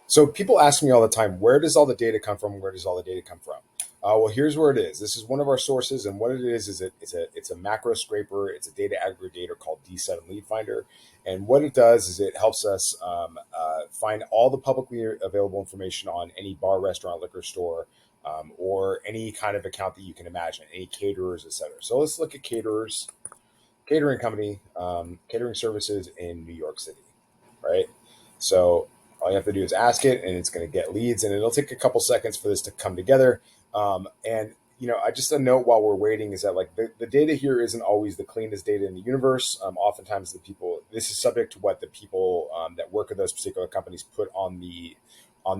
So people ask me all the time, where does all the data come from? Where does all the data come from? Well, here's where it is. This is one of our sources, and what it is it's a macro scraper. It's a data aggregator called D7 Lead Finder, and what it does is it helps us find all the publicly available information on any bar, restaurant, liquor store, or any kind of account that you can imagine, any caterers, etc. So let's look at caterers, catering company, catering services in New York City, right? So all you have to do is ask it, and it's going to get leads, and it'll take a couple seconds for this to come together. And I just a note while we're waiting is that like the data here isn't always the cleanest data in the universe. Oftentimes the people this is subject to what the people that work at those particular companies put on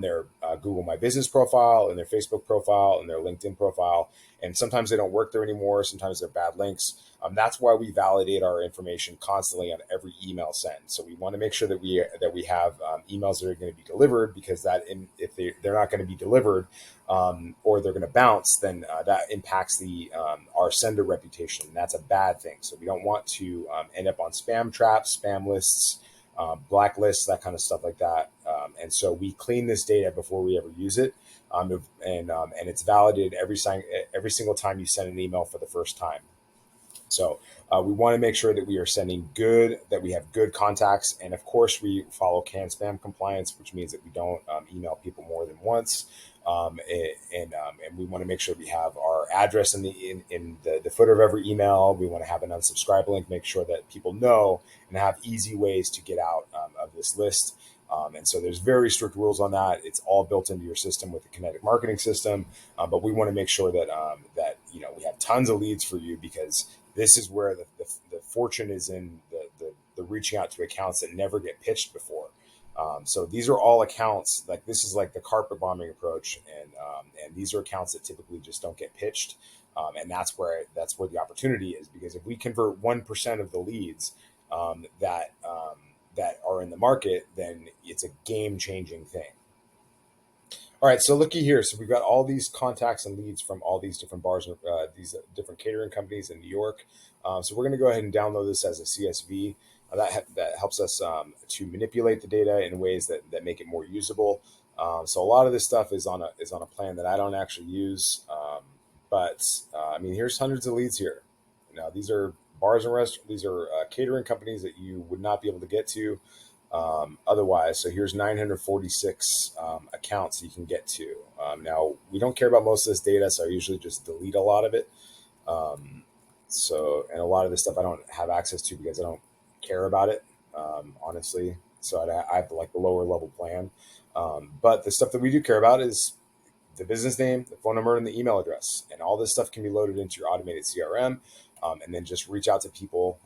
their Google My Business profile and their Facebook profile and their LinkedIn profile. And sometimes they don't work there anymore. Sometimes they're bad links. That's why we validate our information constantly on every email send. So we want to make sure that we have emails that are going to be delivered, because if they're not going to be delivered or they're going to bounce, then that impacts our sender reputation. And that's a bad thing. So we don't want to end up on spam traps, spam lists, blacklists, that kind of stuff like that. And so we clean this data before we ever use it. And it's validated every single time you send an email for the first time. So we want to make sure that we are that we have good contacts. And of course, we follow CAN spam compliance, which means that we don't email people more than once. And we want to make sure we have our address in the footer of every email. We want to have an unsubscribe link, make sure that people know and have easy ways to get out of this list. And so there's very strict rules on that. It's all built into your system with the kinetic marketing system. But we want to make sure that we have tons of leads for you, because this is where the fortune is in the reaching out to accounts that never get pitched before. So these are all accounts, like this is like the carpet bombing approach, and these are accounts that typically just don't get pitched, and that's where the opportunity is, because if we convert 1% of the leads that are in the market, then it's a game changing thing. All right, so looky here. So we've got all these contacts and leads from all these different bars, these different catering companies in New York. So we're going to go ahead and download this as a CSV. That helps us to manipulate the data in ways that make it more usable. So a lot of this stuff is on a plan that I don't actually use. But I mean, here's hundreds of leads here. Now these are bars and restaurants. These are catering companies that you would not be able to get to otherwise. So here's 946 accounts you can get to. Now we don't care about most of this data, so I usually just delete a lot of it. And a lot of this stuff I don't have access to because I don't care about it, honestly. So I have like the lower level plan. But the stuff that we do care about is the business name, the phone number, and the email address. And all this stuff can be loaded into your automated CRM. And then just reach out to people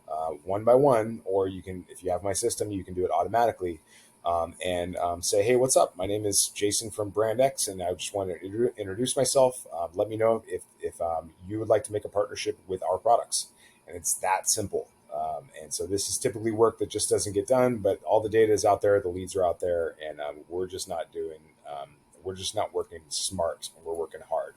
one by one, or you can, if you have my system, you can do it automatically. And say, hey, what's up? My name is Jason from Brand X, and I just want to introduce myself. Let me know if you would like to make a partnership with our products. And it's that simple. And so this is typically work that just doesn't get done, but all the data is out there, the leads are out there, and we're just not working smart. We're working hard.